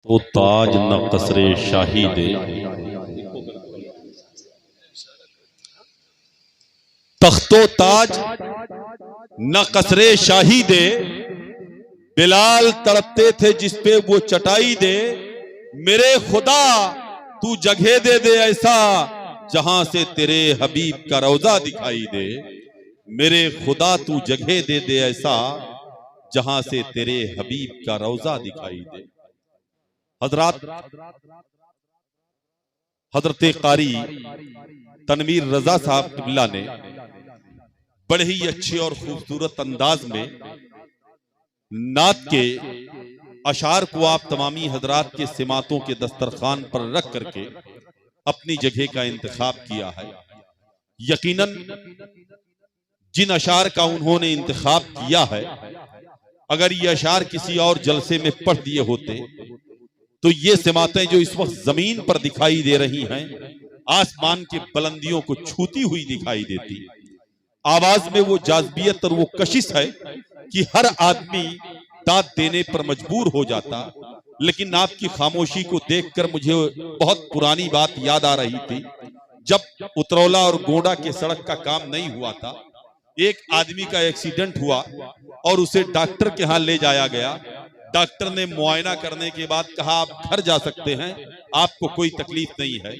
तो ताज न कसरे शाही दे, तख्तो ताज न कसरे शाही दे। बिलाल तड़पते थे जिस पे वो चटाई दे। मेरे खुदा तू जगह दे दे ऐसा जहां से तेरे हबीब का रौजा दिखाई दे। मेरे खुदा तू जगह दे दे ऐसा जहां से तेरे हबीब का रौजा दिखाई दे। हजरात, हजरत कारी तनवीर रजा साहब किबला ने बड़े ही अच्छे और खूबसूरत अंदाज में नात के अशार को आप तमामी हजरात के सिमातों के दस्तरखान पर रख करके अपनी जगह का इंतखाब किया है। यकीनन जिन अशार का उन्होंने इंतखाब किया है, अगर ये अशार किसी और जलसे में पढ़ दिए होते तो ये सिमातें जो इस वक्त जमीन पर दिखाई दे रही हैं, आसमान की बुलंदियों को छूती हुई दिखाई देती। आवाज में वो जाज़बियत और वो कशिश है कि हर आदमी दाद देने पर मजबूर हो जाता। लेकिन आपकी खामोशी को देखकर मुझे बहुत पुरानी बात याद आ रही थी। जब उतरौला और गोंडा के सड़क का काम नहीं हुआ था, एक आदमी का एक्सीडेंट हुआ और उसे डॉक्टर के यहाँ ले जाया गया। डॉक्टर ने मुआयना करने के बाद कहा आप घर जा सकते हैं, आपको कोई तकलीफ नहीं है।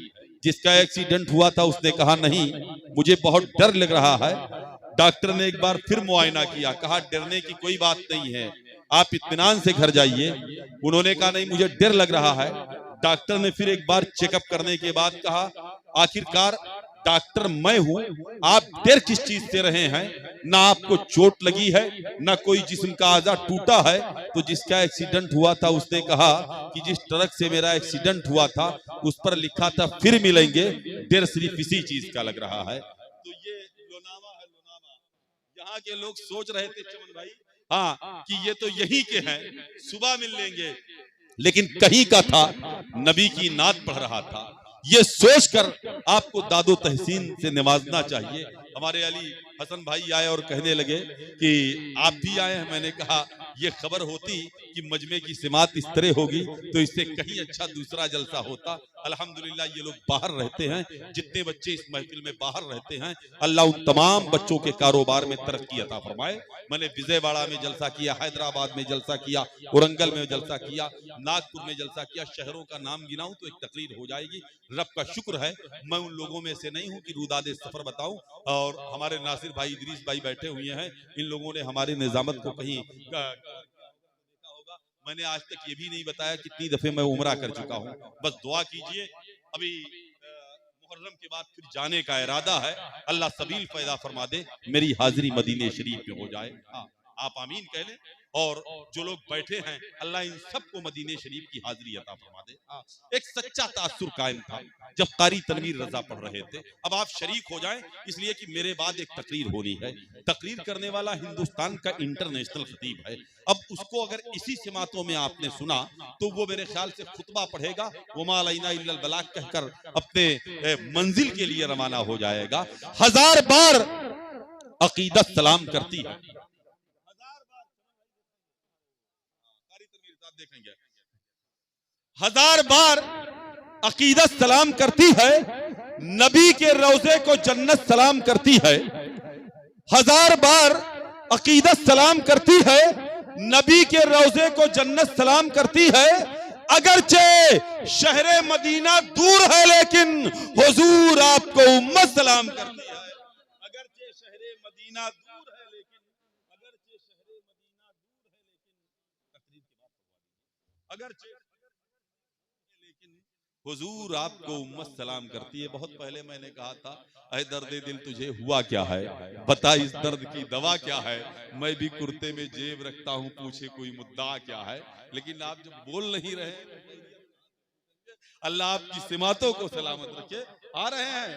जिसका एक्सीडेंट हुआ था उसने कहा नहीं, मुझे बहुत डर लग रहा है। डॉक्टर ने एक बार फिर मुआयना किया, कहा डरने की कोई बात नहीं है, आप इत्मीनान से घर जाइए। उन्होंने कहा नहीं, मुझे डर लग रहा है। डॉक्टर ने फिर एक बार चेकअप करने के बाद कहा आखिरकार डॉक्टर मैं हूं, आप डर किस चीज से रहे हैं? ना आपको चोट लगी है, ना कोई जिस्म का आजा टूटा है। तो जिसका एक्सीडेंट हुआ था उसने कहा कि जिस ट्रक से मेरा एक्सीडेंट हुआ था उस पर लिखा था फिर मिलेंगे, डर सिर्फ इसी चीज का लग रहा है। तो ये लोनावा है, लोनावा। यहाँ के लोग सोच रहे थे चमन भाई, हाँ, कि ये तो यही के हैं, सुबह मिल लेंगे, लेकिन कहीं का था, नबी की नात पढ़ रहा था। ये सोचकर आपको दादो तहसीन से नवाजना चाहिए। हमारे अली हसन भाई आए और कहने लगे कि आप भी आए हैं। मैंने कहा ये खबर होती कि मजमे की सिमात इस तरह होगी तो इससे कहीं अच्छा दूसरा जलसा होता। अल्हम्दुलिल्लाह ये लोग बाहर रहते हैं, जितने बच्चे इस महफिल में बाहर रहते हैं, अल्लाह उन तमाम बच्चों के कारोबार में तरक्की अता फरमाए। मैंने विजयवाड़ा में जलसा किया, हैदराबाद में जलसा किया, औरंगल में जलसा किया, नागपुर में जलसा किया। शहरों का नाम गिनाऊं तो एक तकरीर हो जाएगी। रब का शुक्र है मैं उन लोगों में से नहीं हूं कि रूदादे सफर बताऊं। और हमारे नासिर भाई, इदरीस भाई बैठे हुए हैं, इन लोगों ने हमारी निजामत को कहीं होगा। मैंने आज तक ये भी नहीं बताया कितनी दफे मैं उमरा कर चुका हूं। बस दुआ कीजिए, अभी मुहर्रम के बाद फिर जाने का इरादा है। अल्लाह सबील पैदा फरमा दे, मेरी हाजिरी मदीने शरीफ में हो जाए। हाँ, आप आमीन कह लें। और जो लोग बैठे हैं, अल्लाह इन सबको मदीने शरीफ की हाजिरी अता फरमा दे। हाँ, एक सच्चा तासुर कायम था जब कारी तनवीर रजा पढ़ रहे थे। अब आप शरीक हो जाएं, इसलिए कि मेरे बाद एक तकरीर होनी है। तकरीर करने वाला हिंदुस्तान का इंटरनेशनल खतीब है। अब उसको अगर इसी सिमातों में आपने सुना तो वो मेरे ख्याल से खुतबा पढ़ेगा, वमा अलैना इल्लल बलाग कहकर अपने मंजिल के लिए रवाना हो जाएगा। 1000 बार अकीदत सलाम करती है, 1000 बार देखेंगे, 1000 बार अकीदत सलाम करती है, नबी के रोजे को जन्नत सलाम करती है। 1000 बार अकीदत सलाम करती है, नबी के रोजे को जन्नत सलाम करती है। अगरचे शहरे मदीना दूर है लेकिन हुजूर आपको उम्मत सलाम करती है। अगरचे शहरे मदीना दूर है लेकिन, अगरचे शहरे मदीना दूर है लेकिन, अगरचे लेकिन हुजूर आपको उम्मत सलाम करती है। बहुत पहले मैंने कहा था, अरे दर्द दिल तुझे हुआ क्या है, बता इस दर्द की दवा क्या है। मैं भी कुर्ते में जेब रखता हूँ, पूछे कोई मुद्दा क्या है। लेकिन आप जब बोल नहीं रहे, अल्लाह आपकी सिमातों को सलामत रखे। आ रहे हैं,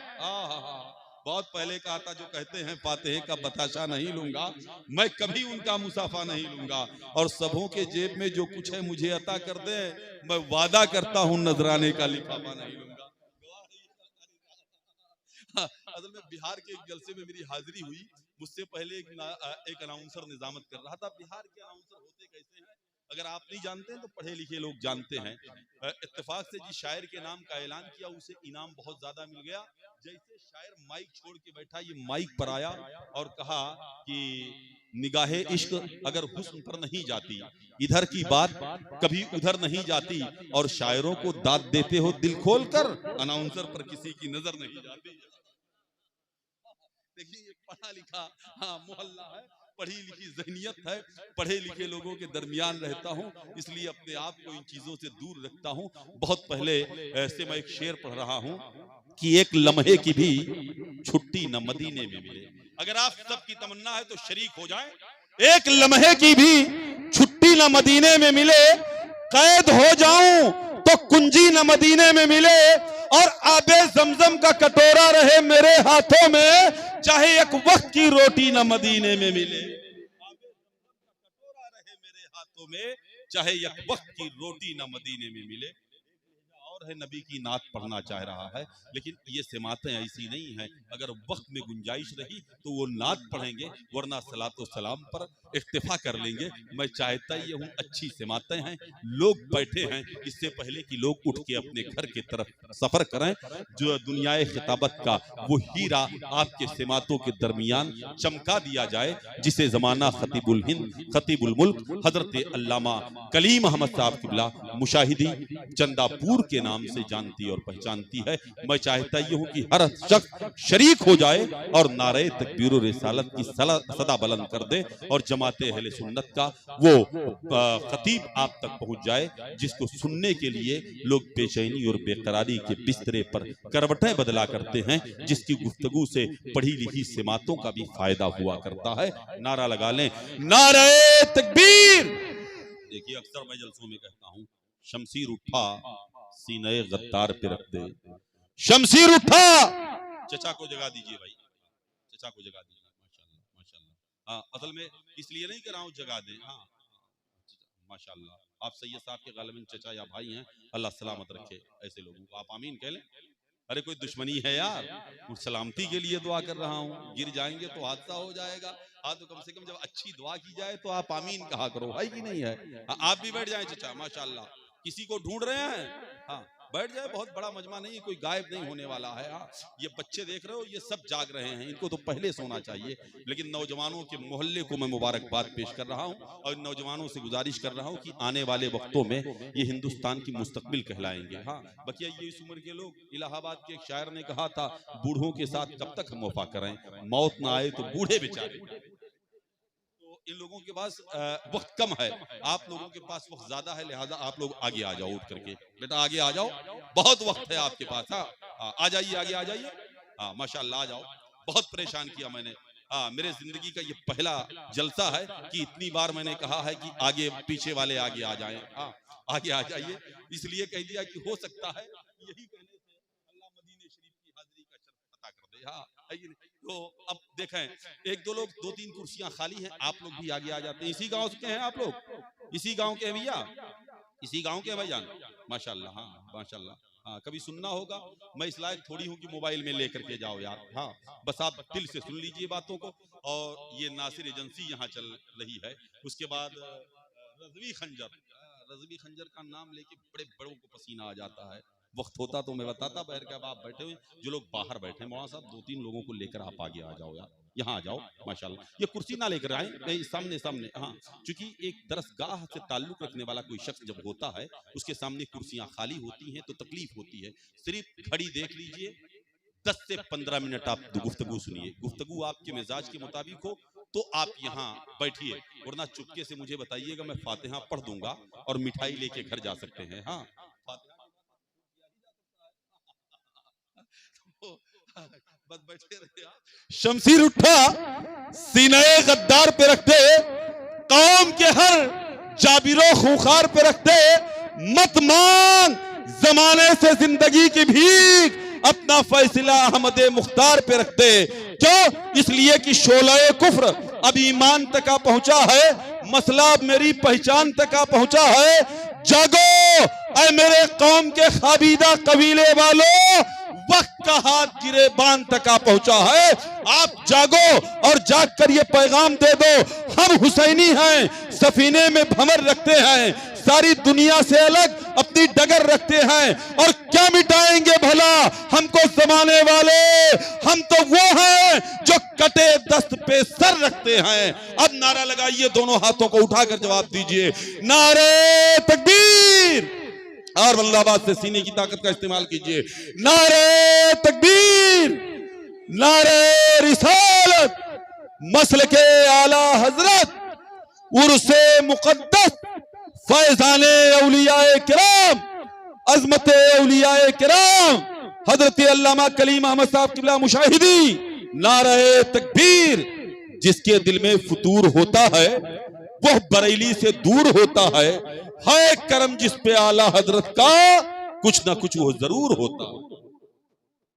बहुत पहले कहा था, जो कहते हैं फातिहे का बताशा नहीं लूंगा, मैं कभी उनका मुसाफा नहीं लूंगा। और सबों के जेब में जो कुछ है मुझे अता कर दे, मैं वादा करता हूं नजराने का लिफाफा नहीं लूंगा। असल में बिहार के एक जलसे में मेरी हाजिरी हुई। मुझसे पहले एक अनाउंसर निजामत कर रहा था। बिहार के अनाउंसर होते कैसे हैं, अगर आप नहीं जानते हैं तो पढ़े लिखे लोग जानते हैं। इत्तेफाक से जिस शायर के नाम का ऐलान किया उसे इनाम बहुत ज्यादा मिल गया। जैसे शायर माइक छोड़ के बैठा, ये माइक पर आया और कहा कि निगाहे इश्क अगर हुस्न पर नहीं जाती, इधर की बात कभी उधर नहीं जाती, और शायरों को दाद देते हो दिल खोल कर, अनाउंसर पर किसी की नजर नहीं जाती। देखिए पढ़ा लिखा मोहल्ला है, पढ़ी लिखी ज़हनियत है, पढ़े लिखे लोगों के दरमियान रहता हूँ, इसलिए अपने आप को इन चीजों से दूर रखता हूँ। बहुत पहले ऐसे मैं एक शेर पढ़ रहा हूँ कि एक लम्हे की भी छुट्टी न मदीने में मिले। अगर आप सबकी तमन्ना है तो शरीक हो जाएं। एक लम्हे की भी छुट्टी न मदीने में मिले, कैद हो जाऊं तो कुंजी न मदीने में मिले, और आबे जमजम का कटोरा रहे मेरे हाथों में, चाहे एक वक्त की रोटी न मदीने में मिले। आबे जमजम का कटोरा रहे मेरे हाथों में, चाहे एक वक्त की रोटी न मदीने में मिले। और है नबी की नात पढ़ना चाह रहा है, लेकिन ये सिमातें ऐसी नहीं हैं, अगर वक्त में गुंजाइश रही तो वो नात पढ़ेंगे, वरना सलातो सलाम पर इक्तिफा कर लेंगे। मैं चाहता ये हूँ अच्छी सिमातें हैं, लोग बैठे हैं, इससे पहले कि लोग उठ के अपने घर की तरफ सफर करें, जो दुनियाए खिताबत का वो हीरा आपके सिमातों के दरमियान चमका दिया जाए, जिसे जमाना खतीबुल हिंद खतीबुल मुल्क हजरत अल्लामा कलीम अहमद साहब किबला मुशाहिदी चंदापुर के नाम से जानती और पहचानती है। मैं चाहता ये हूँ कि हर शख्स शरीक हो जाए और नारे तकबीर और रिसालत की सदा बुलंद कर दे, और जमाते अहले सुन्नत का वो खतीब आप तक पहुंच जाए, जिसको सुनने के लिए लोग बेचैनी और बेकरारी के बिस्तरे पर करवटें बदला करते हैं, जिसकी गुफ्तगू से पढ़ी लिखी सिमातों का भी फायदा हुआ करता है। नारा लगा लें, नारे तकबीर। देखिए अक्सर मैं जलसों में कहता हूँ, शमशीर उठा सीने गद्दार पे रख दे, शमशीर उठा। चचा को जगा दीजिए भाई, चचा को जगा दीजिए। माशाल्लाह माशाल्लाह। असल में इसलिए नहीं कर रहा हूँ, जगा दे। हाँ माशाल्लाह, आप सैयद साहब के गालिबन चचा या भाई हैं, अल्लाह सलामत रखे ऐसे लोगों को। आप आमीन कह लें। अरे कोई दुश्मनी है यार, सलामती के लिए दुआ कर रहा हूँ, गिर जाएंगे तो हादसा हो जाएगा। हाँ तो कम से कम जब अच्छी दुआ की जाए तो आप आमीन कहा करो, है कि नहीं है? आप भी बैठ जाएं चचा, माशाल्लाह। किसी को ढूंढ रहे हैं? हाँ बैठ जाए, बहुत बड़ा मजमा नहीं, कोई गायब नहीं होने वाला है। हाँ ये बच्चे देख रहे हो, ये सब जाग रहे हैं, इनको तो पहले सोना चाहिए, लेकिन नौजवानों के मोहल्ले को मैं मुबारकबाद पेश कर रहा हूँ, और नौजवानों से गुजारिश कर रहा हूँ कि आने वाले वक्तों में ये हिंदुस्तान की मुस्तकबिल कहलाएंगे। हाँ बकिया ये इस उम्र के लोग, इलाहाबाद के एक शायर ने कहा था, बूढ़ों के साथ कब तक हम वफा करें, मौत ना आए तो बूढ़े बेचारे। इन लोगों के पास वक्त कम है, आप लोगों के पास वक्त ज्यादा है, लिहाजा आप लोग आगे आ जाओ उठ करके। बेटा आगे आ जाओ, बहुत वक्त है आपके पास। हाँ आ जाइए, आगे आ जाइए। हाँ माशाल्लाह आ जाओ। बहुत परेशान किया मैंने, हाँ मेरे जिंदगी का ये पहला जलसा है कि इतनी बार मैंने कहा है कि आगे पीछे वाले आगे आ जाएं। हाँ आगे आ जाइए, इसलिए कह दिया कि हो सकता है यही कहने से अल्लाह मदीने शरीफ की हाजिरी का शर्फ अता कर दे। हाँ तो अब देखें, एक दो लोग, दो तीन कुर्सियां खाली हैं, आप लोग भी आगे आ जाते हैं। इसी गांव के हैं आप लोग, इसी गांव के हैं भैया, इसी गांव के हैं भाईजान, माशाल्लाह। हाँ माशाल्लाह। हाँ कभी सुनना होगा, मैं इस लायक थोड़ी हूँ कि मोबाइल में लेकर के जाओ यार। हाँ बस आप दिल से सुन लीजिए बातों को। और ये नासिर एजेंसी यहाँ चल रही है, उसके बाद रज़वी खंजर, रज़वी खंजर का नाम लेके बड़े बड़ों को पसीना आ जाता है। वक्त होता तो मैं बताता, बहर के अब आप बैठे हुए, जो लोग बाहर बैठे हैं मौलाना साहब, दो तीन लोगों को लेकर आप आगे आ जाओ यार, यहाँ आ जाओ माशाल्लाह। ये कुर्सी ना लेकर आए, सामने सामने। हाँ क्योंकि एक दरसगाह से ताल्लुक रखने वाला कोई शख्स जब होता है, उसके सामने कुर्सियां खाली होती हैं तो तकलीफ होती है। सिर्फ घड़ी देख लीजिए, 10 से 15 मिनट आप गुफ्तगू सुनिए, गुफ्तगू आपके मिजाज के मुताबिक हो तो आप यहाँ बैठिए, वरना चुपके से मुझे बताइएगा, मैं फातिहा पढ़ दूंगा और मिठाई लेके घर जा सकते हैं। हाँ बस बैठे रहे। शमशीर उठा सीने गद्दार पे रख दे, कौम के हर जाबिरो खूंखार पे रख दे, मत मांग जमाने से जिंदगी की भीख, अपना फैसला अहमद मुख्तार पे रख दे। क्यों? इसलिए कि शोले कुफ्र अब ईमान तक आ पहुंचा है, मसला अब मेरी पहचान तक आ पहुंचा है। जागो ऐ मेरे कौम के खाबीदा कबीले वालों, वक्त का हाथ गिरे बांध तक आ पहुंचा है। आप जागो और जाग कर ये पैगाम दे दो, हम हुसैनी हैं, सफीने में भंवर रखते हैं, सारी दुनिया से अलग अपनी डगर रखते हैं, और क्या मिटाएंगे भला हमको जमाने वाले। हम तो वो हैं जो कटे दस्त पे सर रखते हैं। अब नारा लगाइए, दोनों हाथों को उठाकर जवाब दीजिए, नारे तकबीर। और अल्लाहबाद से सीने की ताकत का इस्तेमाल कीजिए, नारे तकबीर, नारे रिसालत, मसलके आला हजरत, उर्से मुकद्दस, फैजाने औलियाए किराम, अजमते औलियाए किराम, हजरत अल्लामा कलीम अहमद साहब किबला मुशाहिदी, नारे तकबीर। जिसके दिल में फतूर होता है वह बरेली से दूर होता है करम जिस पे आला हजरत का, कुछ ना कुछ वो जरूर होता है।